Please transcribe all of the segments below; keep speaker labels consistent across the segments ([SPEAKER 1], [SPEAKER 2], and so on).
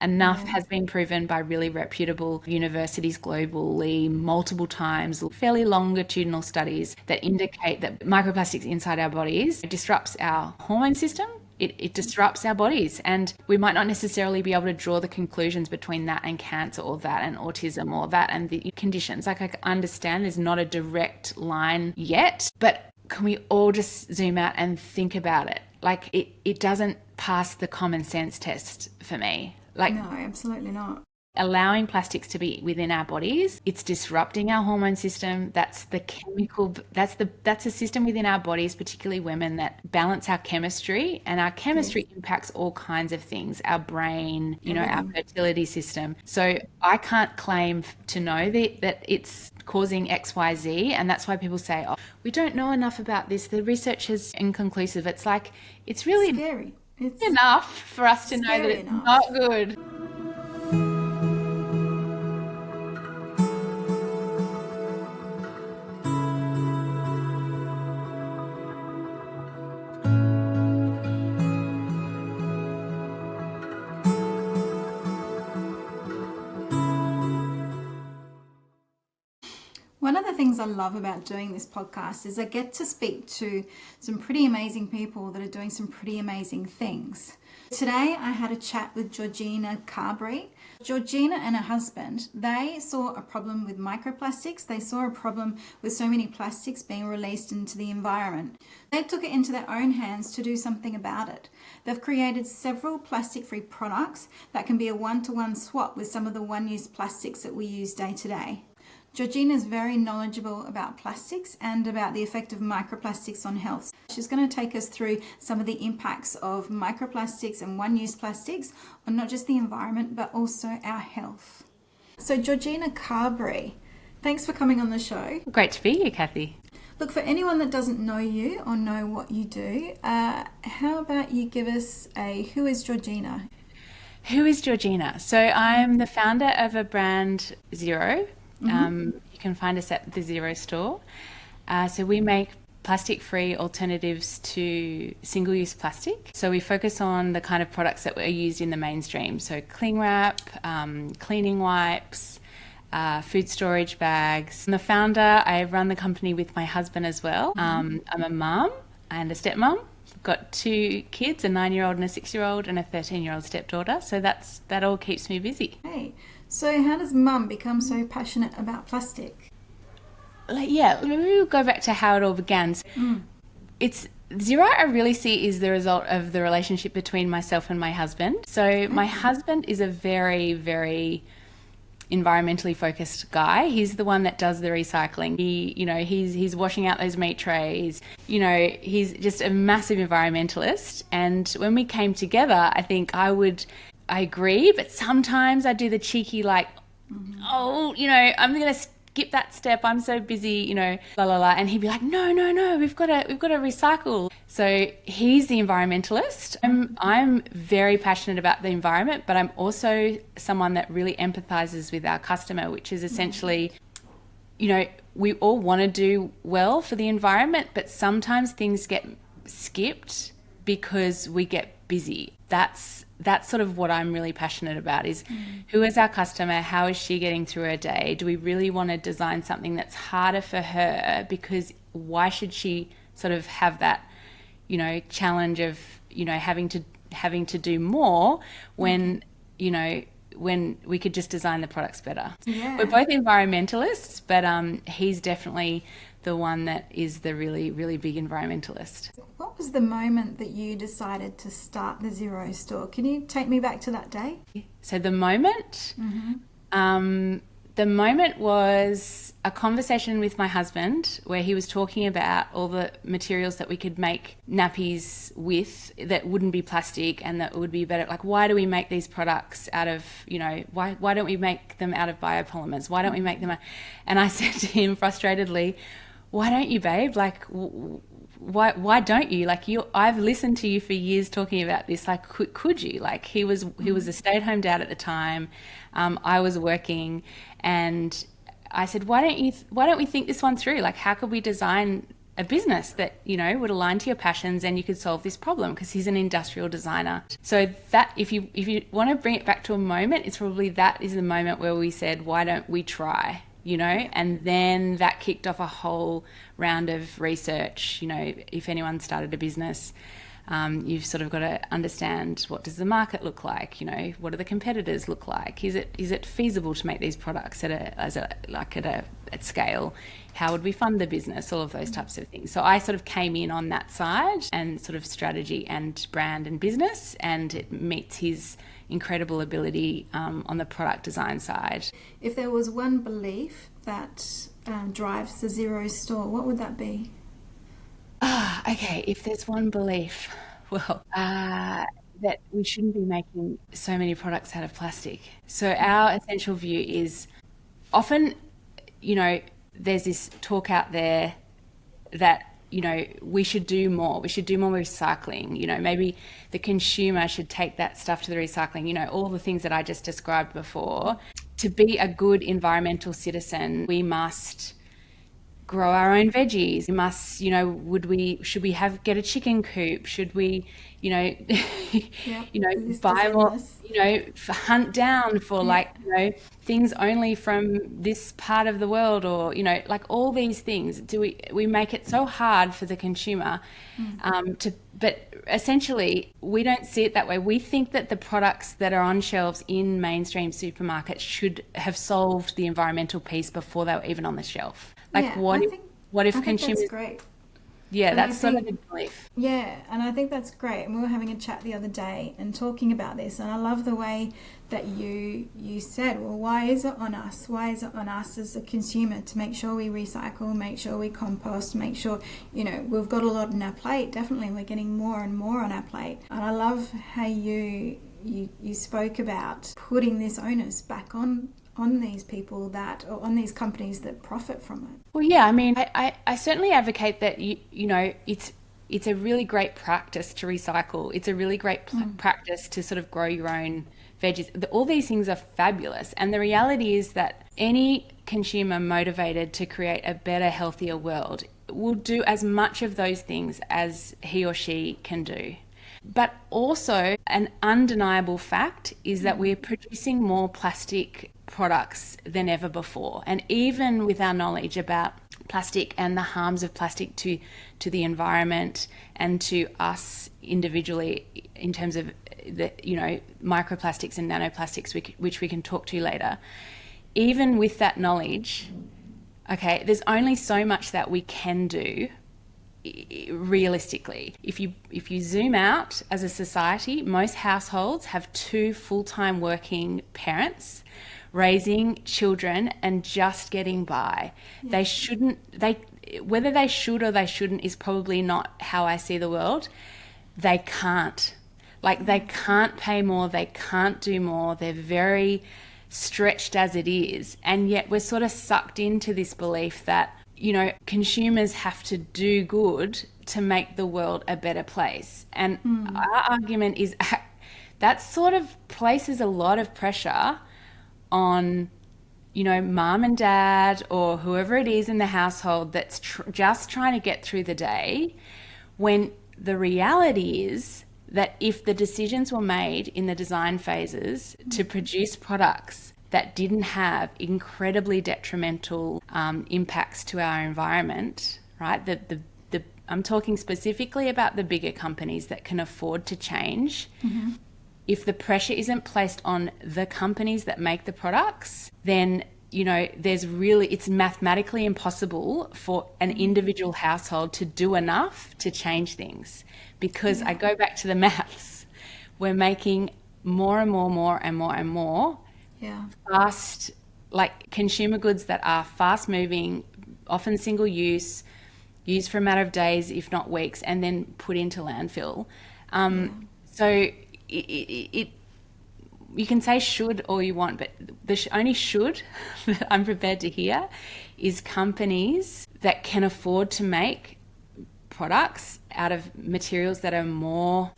[SPEAKER 1] Enough has been proven by really reputable universities globally multiple times, fairly longitudinal studies that indicate that microplastics inside our bodies disrupts our hormone system. It disrupts our bodies, and we might not necessarily be able to draw the conclusions between that and cancer, or that and autism, or that and the conditions. Like, I understand there's not a direct line yet, but can we all just zoom out and think about it? Like, it doesn't pass the common sense test for me. Like,
[SPEAKER 2] no, absolutely not.
[SPEAKER 1] Allowing plastics to be within our bodies, it's disrupting our hormone system. That's the chemical, that's a system within our bodies, particularly women, that balance our chemistry, and our chemistry impacts all kinds of things, our brain, our fertility system. So I can't claim to know that it's causing XYZ, and that's why people say, oh, we don't know enough about this, the research is inconclusive. It's like, it's really
[SPEAKER 2] scary. It's
[SPEAKER 1] enough for us to know that it's not good.
[SPEAKER 2] One of the things I love about doing this podcast is I get to speak to some pretty amazing people that are doing some pretty amazing things. Today I had a chat with Georgina Carberry. Georgina and her husband, they saw a problem with microplastics. They saw a problem with so many plastics being released into the environment. They took it into their own hands to do something about it. They've created several plastic-free products that can be a one-to-one swap with some of the one-use plastics that we use day to day. Georgina is very knowledgeable about plastics and about the effect of microplastics on health. She's going to take us through some of the impacts of microplastics and one-use plastics on not just the environment, but also our health. So Georgina Carberry, thanks for coming on the show.
[SPEAKER 1] Great to be here, Kathy.
[SPEAKER 2] Look, for anyone that doesn't know you or know what you do, how about you give us who is Georgina?
[SPEAKER 1] Who is Georgina? So I'm the founder of a brand, Zero. You can find us at the Zero store. So we make plastic-free alternatives to single-use plastic. So we focus on the kind of products that are used in the mainstream. So cling wrap, cleaning wipes, food storage bags. I'm the founder. I run the company with my husband as well. I'm a mum and a stepmom. I've got 2 kids, a 9-year-old and a 6-year-old, and a 13-year-old stepdaughter. So that all keeps me busy.
[SPEAKER 2] Hey. So how does mum become so passionate about plastic?
[SPEAKER 1] We'll go back to how it all began. It's Zero, I really see, is the result of the relationship between myself and my husband. So my husband is a very, very environmentally focused guy. He's the one that does the recycling. He's washing out those meat trays. He's just a massive environmentalist. And when we came together, I think I agree, but sometimes I do the cheeky, like, I'm going to skip that step. I'm so busy, la la la. And he'd be like, no, we've got to recycle. So he's the environmentalist. I'm very passionate about the environment, but I'm also someone that really empathizes with our customer, which is essentially, we all want to do well for the environment, but sometimes things get skipped because we get busy. That's sort of what I'm really passionate about, is who is our customer? How is she getting through her day? Do we really want to design something that's harder for her? Because why should she sort of have that, challenge of, having to do more when, when we could just design the products better. Yeah. We're both environmentalists, but he's definitely the one that is the really, really big environmentalist.
[SPEAKER 2] What was the moment that you decided to start the Zero store? Can you take me back to that day?
[SPEAKER 1] So the moment, the moment was a conversation with my husband where he was talking about all the materials that we could make nappies with that wouldn't be plastic and that would be better. Like, why do we make these products out of, why don't we make them out of biopolymers? Why don't we make them? And I said to him frustratedly, why don't you, babe? Like, why don't you? Like, I've listened to you for years talking about this. Like, could you? Like, he was a stay-at-home dad at the time. I was working, and I said, why don't we think this one through? Like, how could we design a business that, you know, would align to your passions and you could solve this problem, because he's an industrial designer. So that if you want to bring it back to a moment, it's probably that is the moment where we said, why don't we try? You know, and then that kicked off a whole round of research. You know, if anyone started a business, you've sort of got to understand, what does the market look like? You know, what do the competitors look like? Is it feasible to make these products at scale? How would we fund the business? All of those types of things. So I sort of came in on that side and sort of strategy and brand and business, and it meets his incredible ability on the product design side.
[SPEAKER 2] If there was one belief that drives the Zero store, what would that be?
[SPEAKER 1] Okay, if there's one belief, well, that we shouldn't be making so many products out of plastic. So our essential view is, often, you know, there's this talk out there that, you know, we should do more recycling. You know, maybe the consumer should take that stuff to the recycling, you know, all the things that I just described before. To be a good environmental citizen, we must grow our own veggies. We must, you know, should we get a chicken coop? Should we, you know, buy more, you know, hunt down for like, you know, things only from this part of the world, or, you know, like all these things. We make it so hard for the consumer but essentially we don't see it that way. We think that the products that are on shelves in mainstream supermarkets should have solved the environmental piece before they were even on the shelf. Like, what if consumers? That's great. Yeah, and that's sort of the belief.
[SPEAKER 2] Yeah, and I think that's great. And we were having a chat the other day and talking about this, and I love the way that you said, well, why is it on us? Why is it on us as a consumer to make sure we recycle, make sure we compost, make sure, you know, we've got a lot on our plate. Definitely, we're getting more and more on our plate. And I love how you spoke about putting this onus back on these people or on these companies that profit from it.
[SPEAKER 1] Well, yeah, I mean, I certainly advocate that, you know, it's a really great practice to recycle. It's a really great practice to sort of grow your own veggies. All these things are fabulous. And the reality is that any consumer motivated to create a better, healthier world will do as much of those things as he or she can do. But also, an undeniable fact is that we're producing more plastic products than ever before. And even with our knowledge about plastic and the harms of plastic to the environment and to us individually, in terms of the, you know, microplastics and nanoplastics, which we can talk to later, even with that knowledge, okay, there's only so much that we can do realistically. If you zoom out as a society, most households have 2 full-time working parents raising children and just getting by. Yeah. Whether they should or they shouldn't is probably not how I see the world. They can't. Like, they can't pay more, they can't do more. They're very stretched as it is. And yet we're sort of sucked into this belief that, you know, consumers have to do good to make the world a better place. And our argument is that sort of places a lot of pressure on, you know, mom and dad or whoever it is in the household that's just trying to get through the day, when the reality is that if the decisions were made in the design phases to produce products that didn't have incredibly detrimental impacts to our environment, right? I'm talking specifically about the bigger companies that can afford to change. Mm-hmm. If the pressure isn't placed on the companies that make the products, then, you know, it's mathematically impossible for an individual household to do enough to change things. Because I go back to the maths, we're making more and more fast, like, consumer goods that are fast moving, often single use, used for a matter of days, if not weeks, and then put into landfill. So you can say should all you want, but the only should that I'm prepared to hear is companies that can afford to make products out of materials that are more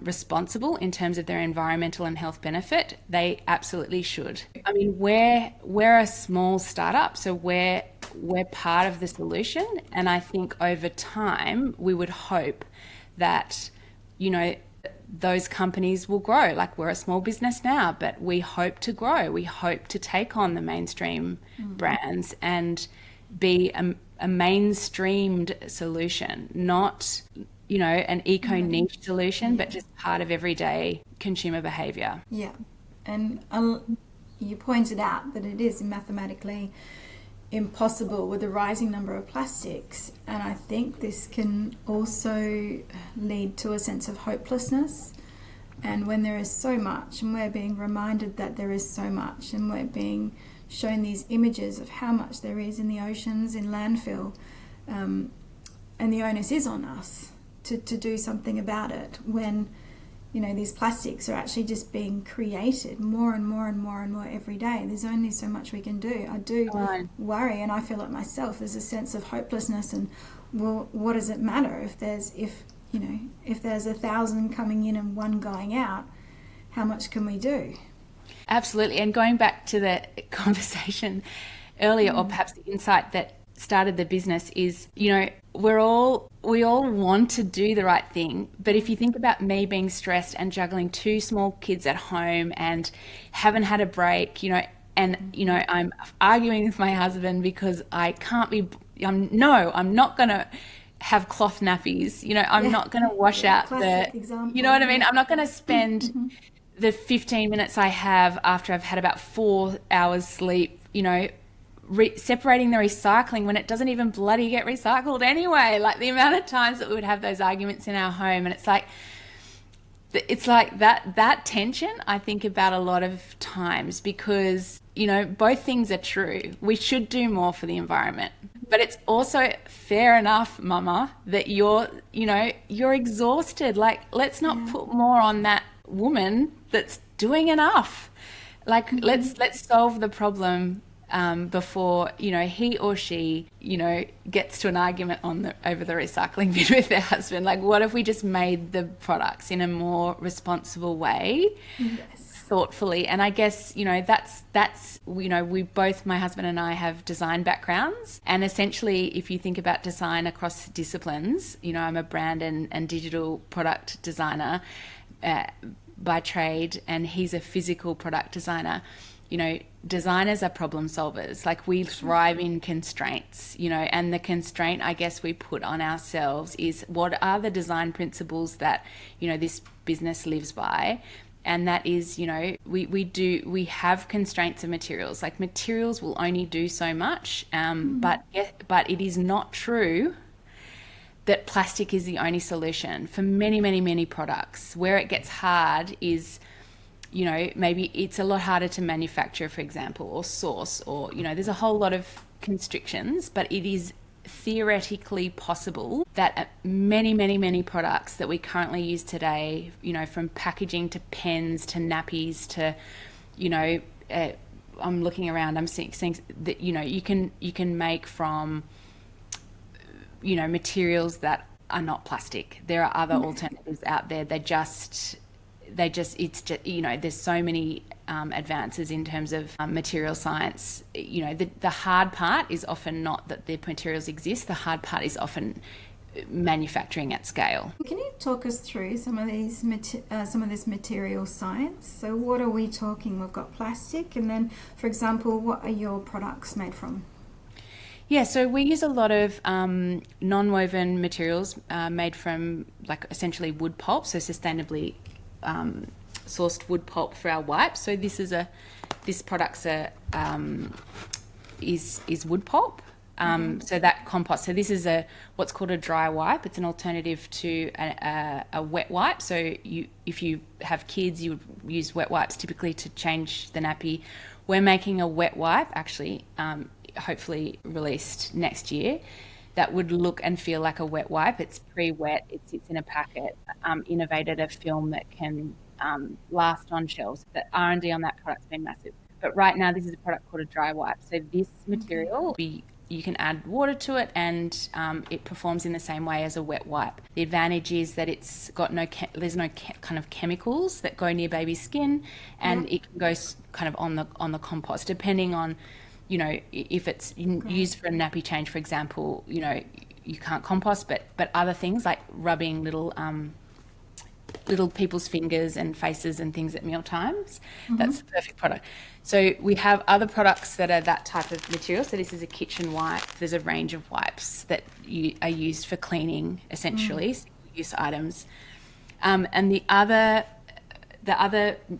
[SPEAKER 1] responsible in terms of their environmental and health benefit. They absolutely should. I mean, we're a small startup, so we're we're part of the solution. And I think over time, we would hope that, those companies will grow. Like, we're a small business now, but we hope to grow. We hope to take on the mainstream brands and be a mainstreamed solution, not, an eco niche solution, but just part of everyday consumer behavior.
[SPEAKER 2] Yeah. And you pointed out that it is mathematically impossible with the rising number of plastics, and I think this can also lead to a sense of hopelessness. And when there is so much, and we're being reminded that there is so much, and we're being shown these images of how much there is in the oceans, in landfill, and the onus is on us to do something about it, when these plastics are actually just being created more and more and more and more every day. There's only so much we can do. I do worry, and I feel it myself. There's a sense of hopelessness, and well, what does it matter if there's 1,000 coming in and 1 going out? How much can we do?
[SPEAKER 1] Absolutely. And going back to the conversation earlier, or perhaps the insight that started the business, is, we all want to do the right thing. But if you think about me being stressed and juggling 2 small kids at home and haven't had a break, I'm arguing with my husband because I'm not going to have cloth nappies. I'm not going to wash out
[SPEAKER 2] example.
[SPEAKER 1] You know what I mean? I'm not going to spend the 15 minutes I have after I've had about 4 hours sleep, separating the recycling when it doesn't even bloody get recycled anyway. Like, the amount of times that we would have those arguments in our home, and it's like that tension I think about a lot of times, because both things are true. We should do more for the environment, but it's also fair enough, mama, that you're exhausted. Like, let's not put more on that woman that's doing enough. Like, let's solve the problem before he or she gets to an argument over the recycling bin with their husband. Like, what if we just made the products in a more responsible way?
[SPEAKER 2] Yes.
[SPEAKER 1] Thoughtfully. And I guess that's we both, my husband and I, have design backgrounds, and essentially, if you think about design across disciplines, I'm a brand and digital product designer by trade, and he's a physical product designer. Designers are problem solvers. Like, we thrive in constraints, and the constraint I guess we put on ourselves is, what are the design principles that, this business lives by? And that is, we have constraints of materials. Like, materials will only do so much, but it is not true that plastic is the only solution for many, many, many products. Where it gets hard is, maybe it's a lot harder to manufacture, for example, or source, or, there's a whole lot of constrictions, but it is theoretically possible that many, many, many products that we currently use today, from packaging to pens to nappies to, I'm looking around, I'm seeing that, you can make from, materials that are not plastic. There are other alternatives out there. There's so many advances in terms of material science. The hard part is often not that the materials exist. The hard part is often manufacturing at scale.
[SPEAKER 2] Can you talk us through some of this material science? So what are we talking? We've got plastic, and then, for example, what are your products made from?
[SPEAKER 1] Yeah, so we use a lot of non-woven materials made from, like, essentially wood pulp, so sustainably sourced wood pulp for our wipes. So this product's is wood pulp. So that compost. So this is what's called a dry wipe. It's an alternative to a wet wipe. So if you have kids, you would use wet wipes typically to change the nappy. We're making a wet wipe, actually, hopefully released next year, that would look and feel like a wet wipe. It's pre-wet, it sits in a packet, innovated a film that can last on shelves. The R&D on that product's been massive. But right now, this is a product called a dry wipe. So this material, you can add water to it, and it performs in the same way as a wet wipe. The advantage is that it's got there's no kind of chemicals that go near baby's skin, and it can go kind of on the compost, depending on you know, if it's used for a nappy change, for example, you know, you can't compost, but other things like rubbing little people's fingers and faces and things at meal times, that's the perfect product. So we have other products that are that type of material. So this is a kitchen wipe. There's a range of wipes that are used for cleaning, essentially, single-use items. And the other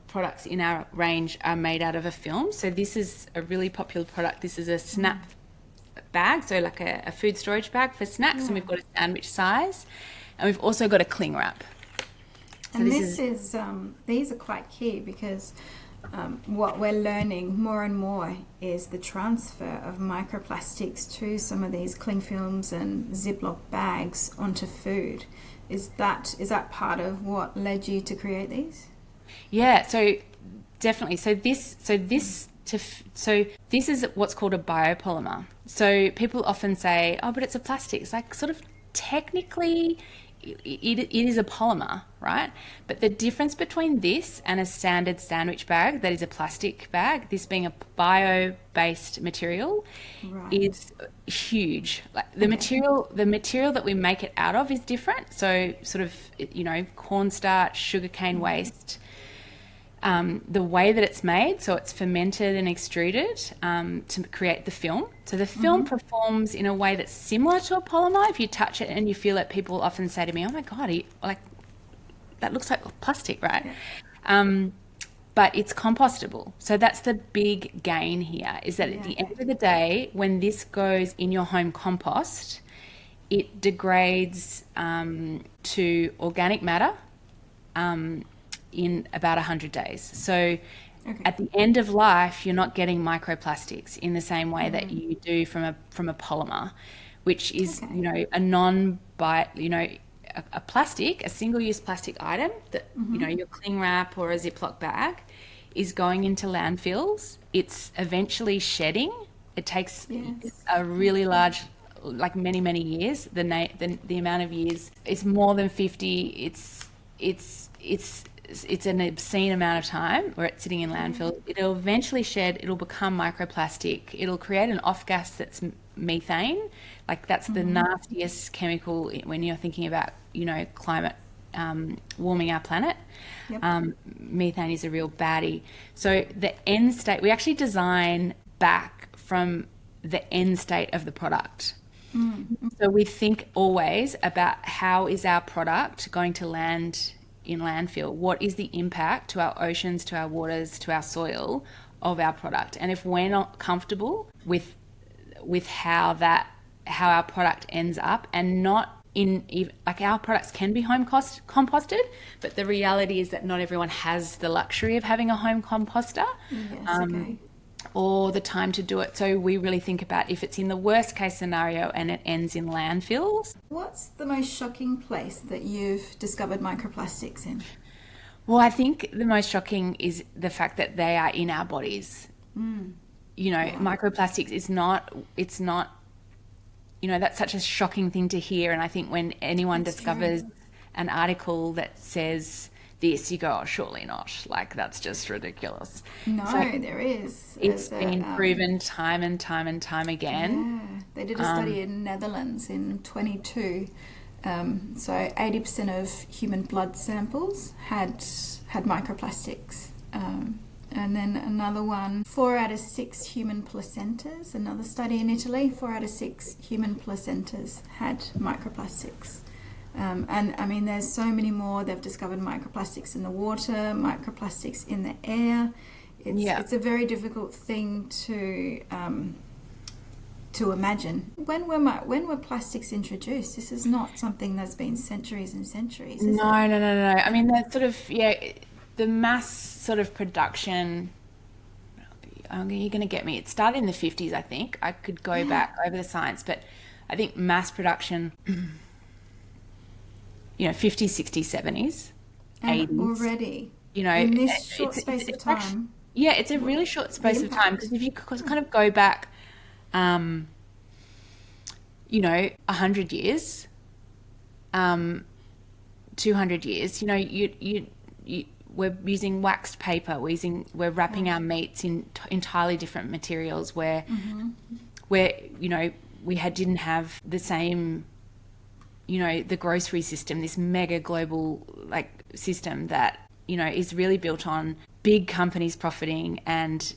[SPEAKER 1] products in our range are made out of a film. So this is a really popular product. This is a snap bag, so like a food storage bag for snacks, and we've got a sandwich size, and we've also got a cling wrap. So
[SPEAKER 2] and these are quite key because what we're learning more and more is the transfer of microplastics to some of these cling films and Ziploc bags onto food. Is that part of what led you to create these?
[SPEAKER 1] Yeah, so definitely. So this is what's called a biopolymer. So people often say, "Oh, but it's a plastic." It's like sort of technically it is a polymer, right? But the difference between this and a standard sandwich bag that is a plastic bag, this being a bio-based material, is huge. Like the material that we make it out of is different. So sort of, you know, cornstarch, sugarcane waste. The way that it's made, so it's fermented and extruded to create the film. So the film performs in a way that's similar to a polymer. If you touch it and you feel it, people often say to me, "Oh my God, like that looks like plastic, right?" Yeah. But it's compostable. So that's the big gain here, is that at the end of the day, when this goes in your home compost, it degrades to organic matter in about 100 days. So at the end of life, you're not getting microplastics in the same way that you do from a polymer, which is, you know, a plastic, a single-use plastic item that, you know, your cling wrap or a Ziploc bag is going into landfills. It's eventually shedding. It takes a really large, like many years. The amount of years is more than 50. It's an obscene amount of time where it's sitting in landfill. It'll eventually shed. It'll become microplastic. It'll create an off gas that's methane. Like that's the nastiest chemical when you're thinking about, you know, climate warming our planet. Methane is a real baddie. So the end state, we actually design back from the end state of the product. So we think always about how is our product going to land in landfill? What is the impact to our oceans, to our waters, to our soil of our product? And if we're not comfortable with how our product ends up, and not like our products can be home composted, but the reality is that not everyone has the luxury of having a home composter. Or the time to do it. So we really think about if it's in the worst case scenario and it ends in landfills.
[SPEAKER 2] What's the most shocking place that you've discovered microplastics in?
[SPEAKER 1] Well, I think the most shocking is the fact that they are in our bodies. You know, microplastics it's not, you know, that's such a shocking thing to hear. And I think when anyone discovers an article that says this, you go, "Oh, surely not. Like, that's just ridiculous."
[SPEAKER 2] No, so there is.
[SPEAKER 1] It's been proven time and time again.
[SPEAKER 2] Yeah, they did a study in Netherlands in 22. So 80% of human blood samples had microplastics. And then another one, 4 out of 6 human placentas, another study in Italy, 4 out of 6 human placentas had microplastics. And I mean, there's so many more. They've discovered microplastics in the water, microplastics in the air. It's a very difficult thing to imagine. When were plastics introduced? This is not something that's been centuries and centuries.
[SPEAKER 1] No. I mean, that's sort of the mass sort of production. You're going to get me. It started in the 50s, I think. I could go back over the science, but I think mass production. 50s, 60s, 70s,
[SPEAKER 2] and
[SPEAKER 1] 80s.
[SPEAKER 2] Already,
[SPEAKER 1] you know,
[SPEAKER 2] in this short space of time.
[SPEAKER 1] Actually, it's a really short space of time, because if you kind of go back, 100 years, 200 years, we're using waxed paper. We're wrapping our meats in entirely different materials where didn't have the same, the grocery system, this mega global system that, is really built on big companies profiting and,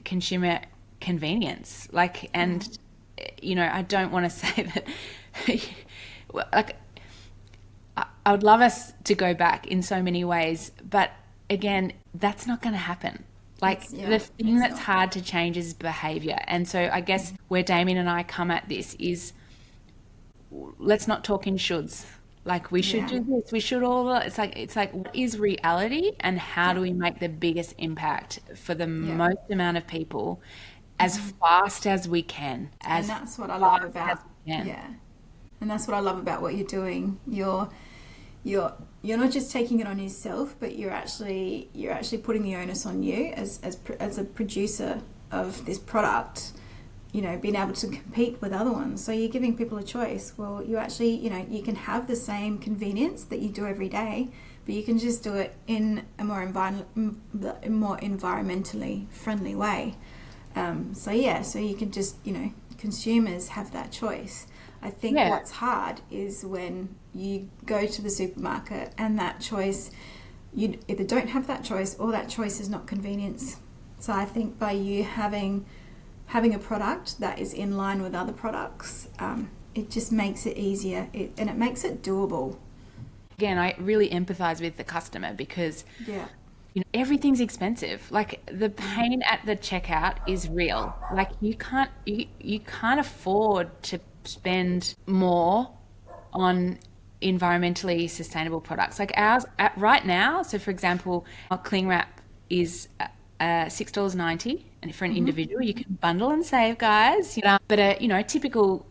[SPEAKER 1] consumer convenience. I don't want to say that, I would love us to go back in so many ways, but again, that's not going to happen. The thing that's hard to change is behavior. And so I guess where Damien and I come at this is, let's not talk in shoulds. We should do this. We should all. It's like what is reality, and how do we make the biggest impact for the most amount of people as fast as we can?
[SPEAKER 2] And that's what I love about. Yeah, and that's what I love about what you're doing. You're not just taking it on yourself, but you're actually putting the onus on you as a producer of this product. Being able to compete with other ones. So you're giving people a choice. Well, you actually, you can have the same convenience that you do every day, but you can just do it in a more environmentally friendly way. So you can just, consumers have that choice. I think what's hard is when you go to the supermarket and that choice, you either don't have that choice or that choice is not convenience. So I think by you having a product that is in line with other products, it just makes it easier and it makes it doable.
[SPEAKER 1] Again, I really empathize with the customer because everything's expensive. The pain at the checkout is real. You can't afford to spend more on environmentally sustainable products. Ours right now. So for example, our cling wrap is $6.90, and for an individual, you can bundle and save, guys. But a typical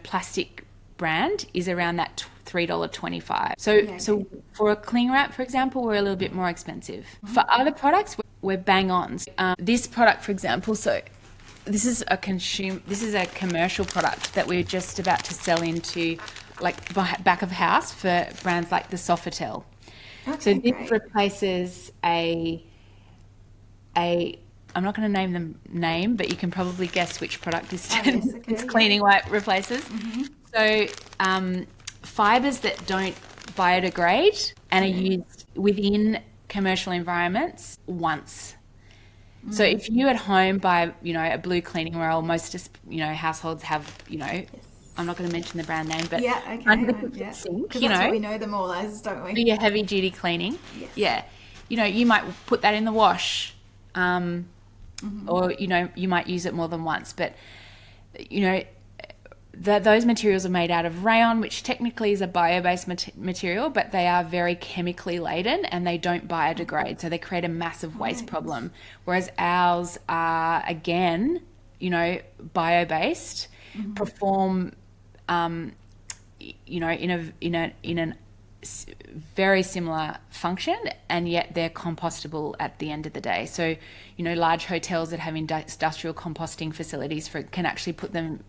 [SPEAKER 1] plastic brand is around that $3.25. So for a cling wrap, for example, we're a little bit more expensive. For other products, we're bang on. This product, for example, this is a commercial product that we're just about to sell into back of house for brands like the Sofitel. So this replaces I'm not going to name the name, but you can probably guess which product this cleaning wipe replaces. So fibres that don't biodegrade and are used within commercial environments once. So if you at home buy, a blue cleaning roll, most households have, I'm not going to mention the brand name, but under the sink,
[SPEAKER 2] that's what we know them all as, don't we?
[SPEAKER 1] For your heavy duty cleaning. Yes. Yeah. You might put that in the wash. Or you might use it more than once, but those materials are made out of rayon, which technically is a bio-based material, but they are very chemically laden and they don't biodegrade, so they create a massive waste problem. Whereas ours are again, bio-based, perform, in a very similar function, and yet they're compostable at the end of the day. So, large hotels that have industrial composting facilities can actually put them,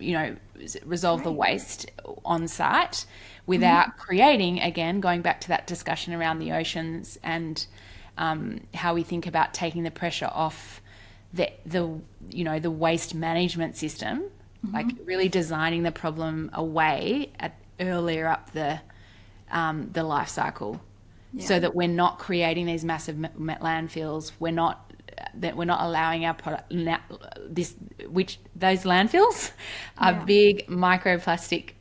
[SPEAKER 1] resolve the waste on site without creating, again, going back to that discussion around the oceans and how we think about taking the pressure off the waste management system, really designing the problem away earlier up the life cycle, so that we're not creating these massive landfills. We're not allowing our product those landfills are big microplastic,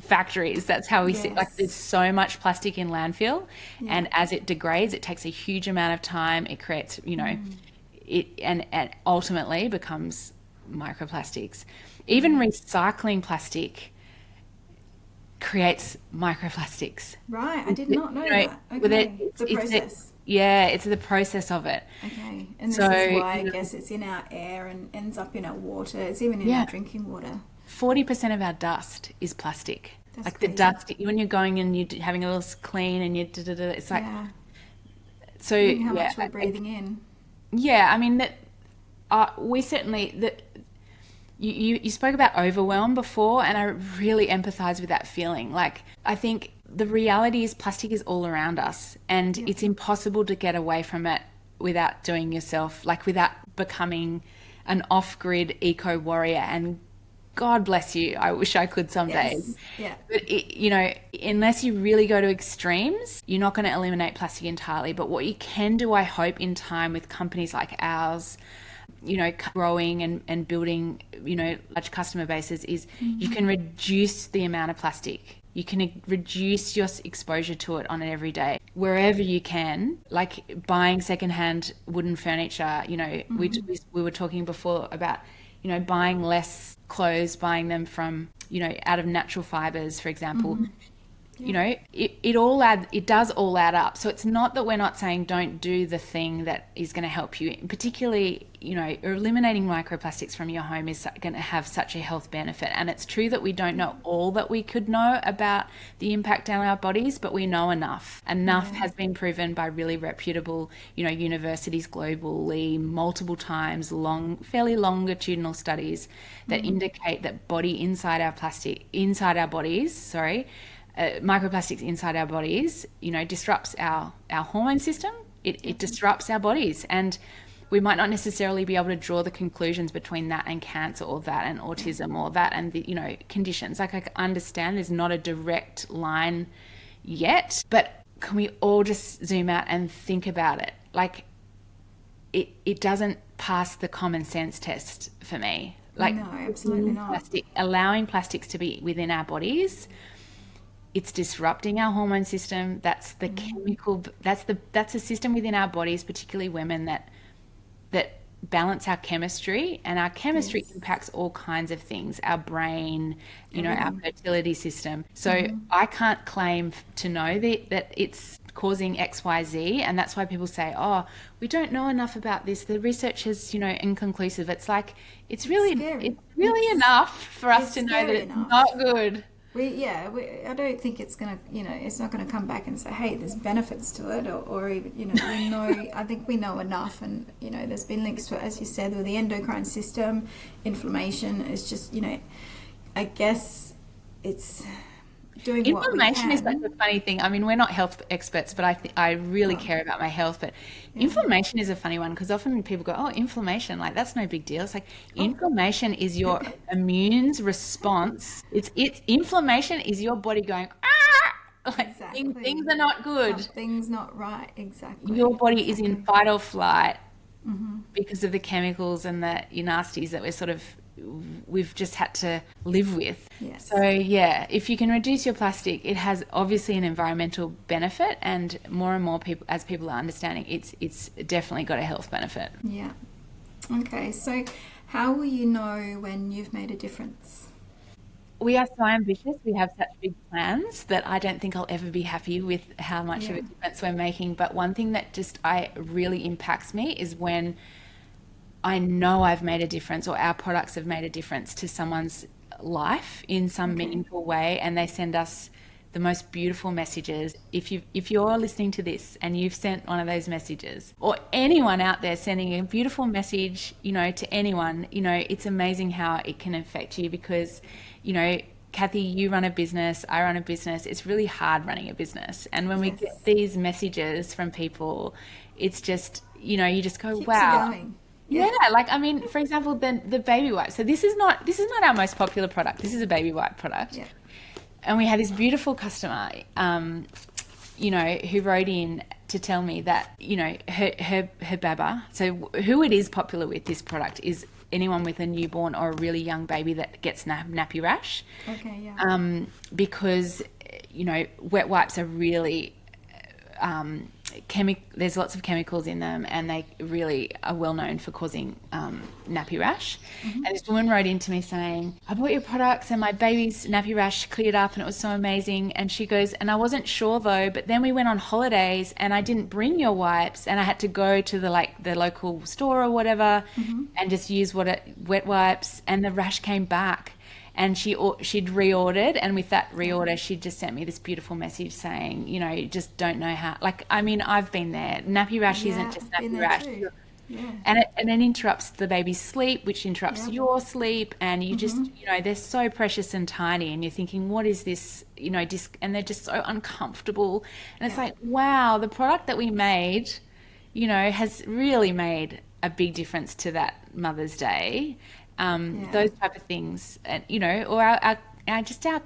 [SPEAKER 1] factories. That's how we see. There's so much plastic in landfill, and as it degrades, it takes a huge amount of time. It creates, it and ultimately becomes microplastics. Even recycling plastic creates microplastics.
[SPEAKER 2] Right, I did not know that. Okay, it's the process.
[SPEAKER 1] It's the process of it.
[SPEAKER 2] Okay, and this is why I guess it's in our air and ends up in our water. It's even in our drinking water.
[SPEAKER 1] 40% of our dust is plastic.
[SPEAKER 2] That's
[SPEAKER 1] like
[SPEAKER 2] crazy.
[SPEAKER 1] The dust, when you're going and you're having a little clean and it's like... So
[SPEAKER 2] think how much we're breathing in.
[SPEAKER 1] Yeah, I mean, we certainly... You spoke about overwhelm before, and I really empathize with that feeling. I think the reality is plastic is all around us, and it's impossible to get away from it without doing yourself, like without becoming an off-grid eco warrior. And God bless you, I wish I could some days.
[SPEAKER 2] Yeah.
[SPEAKER 1] But unless you really go to extremes, you're not going to eliminate plastic entirely. But what you can do, I hope, in time with companies like ours, growing and building, large customer bases, is you can reduce the amount of plastic. You can reduce your exposure to it on an everyday, wherever you can, like buying secondhand wooden furniture. We were talking before about, buying less clothes, buying them from, out of natural fibers, for example. It does all add up. So it's not that we're not saying don't do the thing that is going to help you. Particularly, eliminating microplastics from your home is going to have such a health benefit. And it's true that we don't know all that we could know about the impact on our bodies, but we know enough. Enough has been proven by really reputable, universities globally, multiple times, fairly longitudinal studies that indicate that microplastics inside our bodies, disrupts our hormone system. It disrupts our bodies, and we might not necessarily be able to draw the conclusions between that and cancer, or that and autism, or that and the conditions. Like, I understand there's not a direct line yet, but can we all just zoom out and think about it? Like, it doesn't pass the common sense test for me. Like,
[SPEAKER 2] no, absolutely not.
[SPEAKER 1] Allowing plastics to be within our bodies, it's disrupting our hormone system. That's the chemical. That's a system within our bodies, particularly women, that balance our chemistry, and our chemistry impacts all kinds of things. Our brain, our fertility system. So I can't claim to know that it's causing X, Y, Z, and that's why people say, "Oh, we don't know enough about this. The research is, inconclusive." It's like it's really enough for us to know that it's not good.
[SPEAKER 2] I don't think it's gonna, it's not gonna come back and say, hey, there's benefits to it, or even, we know. I think we know enough, and there's been links to it, as you said, with the endocrine system, inflammation. It's just, I guess it's doing
[SPEAKER 1] inflammation
[SPEAKER 2] what we can.
[SPEAKER 1] is such a funny thing. I mean, we're not health experts, but I really care about my health. But inflammation is a funny one, because often people go, "Oh, inflammation, like that's no big deal." It's like inflammation is your immune's response. It's inflammation is your body going, "Ah!" Like things are not good.
[SPEAKER 2] Something's not right. Exactly.
[SPEAKER 1] Your body is in fight or flight because of the chemicals and the nasties that we've just had to live with.
[SPEAKER 2] Yes.
[SPEAKER 1] So if you can reduce your plastic, it has obviously an environmental benefit, and more and more people, as people are understanding, it's definitely got a health benefit.
[SPEAKER 2] Yeah. Okay, so how will you know when you've made a difference?
[SPEAKER 1] We are so ambitious. We have such big plans that I don't think I'll ever be happy with how much of a difference we're making. But one thing that really impacts me is when I know I've made a difference, or our products have made a difference to someone's life in some meaningful way, and they send us the most beautiful messages. If you're listening to this and you've sent one of those messages, or anyone out there sending a beautiful message, to anyone, it's amazing how it can affect you, because, Kathy, you run a business, I run a business. It's really hard running a business. And when we get these messages from people, it's just, you just go,
[SPEAKER 2] keeps
[SPEAKER 1] wow.
[SPEAKER 2] you going.
[SPEAKER 1] Yeah, for example, the baby wipe. So this is not our most popular product. This is a baby wipe product.
[SPEAKER 2] Yeah.
[SPEAKER 1] And we had this beautiful customer, who wrote in to tell me that, her baba, so who it is popular with, this product, is anyone with a newborn or a really young baby that gets nappy rash.
[SPEAKER 2] Okay, yeah.
[SPEAKER 1] Because, wet wipes are really... there's lots of chemicals in them, and they really are well known for causing nappy rash. And this woman wrote in to me saying, "I bought your products and my baby's nappy rash cleared up, and it was so amazing." And she goes, "And I wasn't sure though, but then we went on holidays and I didn't bring your wipes, and I had to go to the local store or whatever and just use wet wipes, and the rash came back." And she'd reordered, and with that reorder, she just sent me this beautiful message saying, you just don't know how. Like, I mean, I've been there. Nappy rash isn't just nappy rash.
[SPEAKER 2] Yeah.
[SPEAKER 1] And it interrupts the baby's sleep, which interrupts your sleep. And you just, they're so precious and tiny. And you're thinking, what is this, and they're just so uncomfortable. And it's like, wow, the product that we made, has really made a big difference to that Mother's Day. Those type of things. And, or our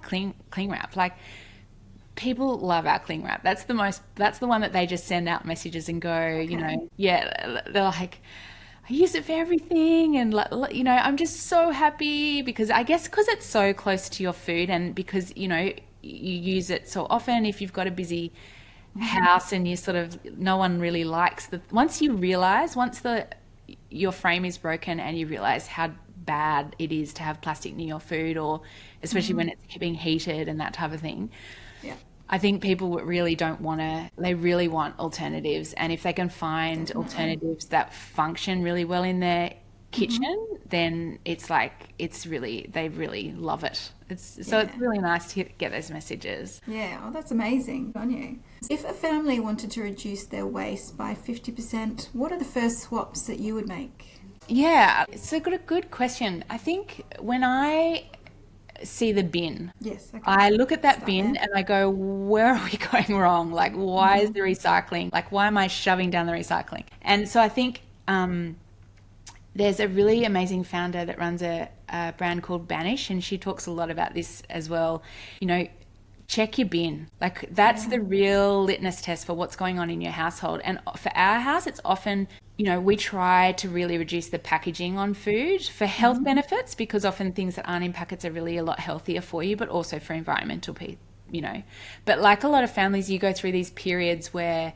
[SPEAKER 1] cling wrap. Like, people love our cling wrap. That's the one that they just send out messages and go, they're like, I use it for everything. And, I'm just so happy because it's so close to your food and because, you use it so often if you've got a busy house and you sort of, no one really likes once your frame is broken and you realize how bad it is to have plastic near your food or especially when it's being heated and that type of thing.
[SPEAKER 2] Yeah.
[SPEAKER 1] I think people really they really want alternatives. And if they can find alternatives that function really well in their kitchen, then it's like, they really love it. So it's really nice to get those messages.
[SPEAKER 2] Yeah. Oh, that's amazing on you. If a family wanted to reduce their waste by 50%, what are the first swaps that you would make?
[SPEAKER 1] Yeah, it's a good question. I think when I see the bin, I look at that bin and I go, where are we going wrong? Like, why is the recycling? Like, why am I shoving down the recycling? And so I think there's a really amazing founder that runs a brand called Banish, and she talks a lot about this as well. Check your bin. Like, that's the real litmus test for what's going on in your household. And for our house, it's often, we try to really reduce the packaging on food for health benefits, because often things that aren't in packets are really a lot healthier for you, but also for environmental, But like a lot of families, you go through these periods where,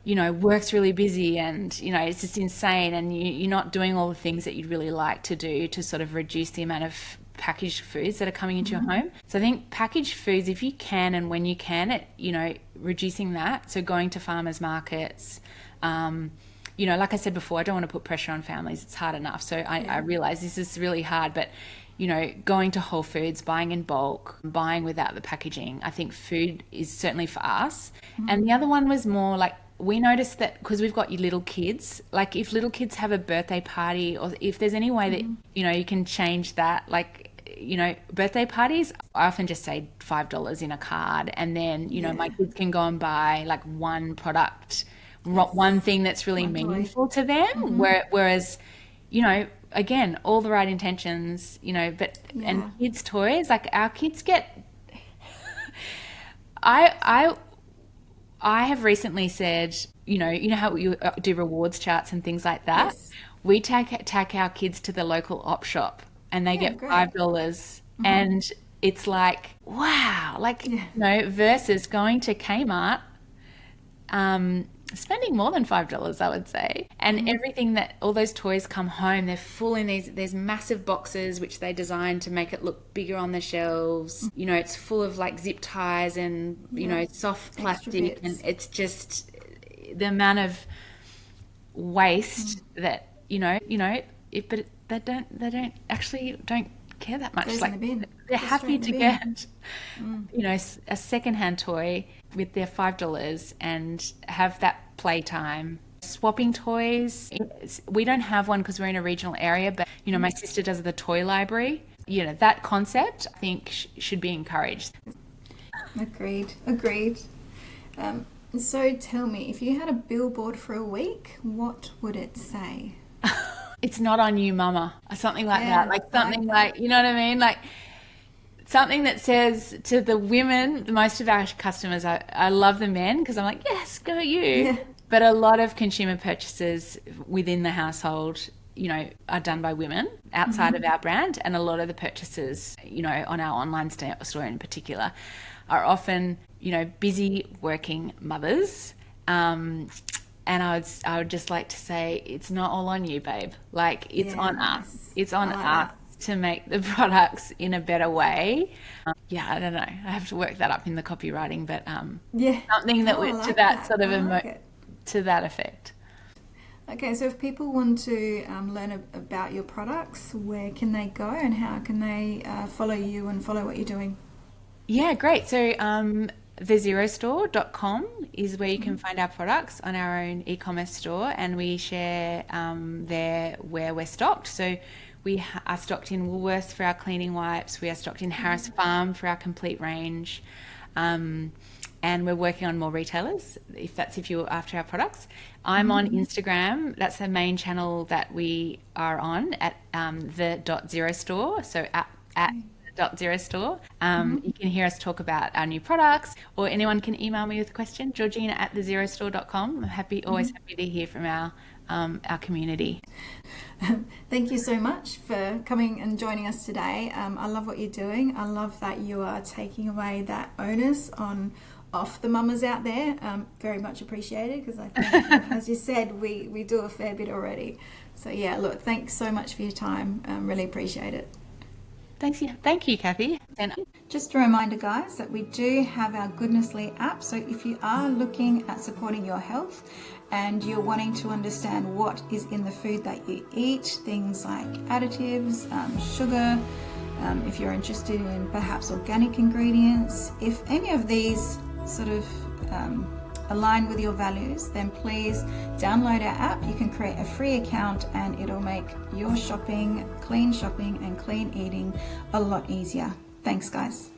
[SPEAKER 1] work's really busy and, it's just insane, and you're not doing all the things that you'd really like to do to sort of reduce the amount of packaged foods that are coming into your home. So I think packaged foods, if you can and when you can, reducing that. So going to farmers markets, like I said before, I don't want to put pressure on families. It's hard enough. So I realize this is really hard, but going to Whole Foods, buying in bulk, buying without the packaging. I think food is certainly for us. And the other one was more like, we noticed that because we've got little kids, like if little kids have a birthday party, or if there's any way that, you can change that, like, birthday parties, I often just say $5 in a card. And then, my kids can go and buy like one product, one thing that's really meaningful to them. Whereas, again, all the right intentions, and kids' toys, like our kids get, I have recently said, how you do rewards charts and things like that.
[SPEAKER 2] Yes.
[SPEAKER 1] We take our kids to the local op shop and they get $5, and it's like, wow, like, versus going to Kmart, spending more than $5, I would say. And everything all those toys come home, they're full in these massive boxes, which they designed to make it look bigger on the shelves. It's full of like zip ties and, soft plastic. And it's just the amount of waste that, but they don't care that much.
[SPEAKER 2] Goes
[SPEAKER 1] like
[SPEAKER 2] in the bin.
[SPEAKER 1] They're happy to get, a secondhand toy with their $5 and have that playtime. Swapping toys. We don't have one because we're in a regional area, but, my sister does the toy library. That concept, I think, should be encouraged.
[SPEAKER 2] Agreed. So tell me, if you had a billboard for a week, what would it say?
[SPEAKER 1] It's not on you, mama, or something like that. Like something like, you know what I mean? Like something that says to the women, most of our customers, I love the men because I'm like, yes, go you. Yeah. But a lot of consumer purchases within the household, are done by women outside of our brand. And a lot of the purchases, on our online store in particular, are often, busy working mothers. And I would just like to say, it's not all on you, babe. Like, it's on us. It's on us to make the products in a better way. I don't know. I have to work that up in the copywriting, but something that to that effect.
[SPEAKER 2] Okay, so if people want to learn about your products, where can they go and how can they follow you and follow what you're doing?
[SPEAKER 1] Yeah, great. So thezerostore.com is where you can find our products on our own e-commerce store, and we share there where we're stocked. So we are stocked in Woolworths for our cleaning wipes. We are stocked in Harris Farm for our complete range. And we're working on more retailers, if you're after our products. I'm on Instagram. That's the main channel that we are on, at the.zerostore. So at .zerostore. You can hear us talk about our new products, or anyone can email me with a question, Georgina@thezerostore.com. I'm always happy to hear from our community.
[SPEAKER 2] Thank you so much for coming and joining us today. I love what you're doing. I love that you are taking away that onus off the mamas out there. Very much appreciated, because I think, as you said, we do a fair bit already. So yeah, look, thanks so much for your time. Really appreciate it.
[SPEAKER 1] Thank you, Kathy. And
[SPEAKER 2] just a reminder, guys, that we do have our Goodnessly app. So if you are looking at supporting your health and you're wanting to understand what is in the food that you eat, things like additives, sugar, if you're interested in perhaps organic ingredients, if any of these sort of align with your values, then please download our app. You can create a free account and it'll make your shopping and clean eating a lot easier. Thanks, guys.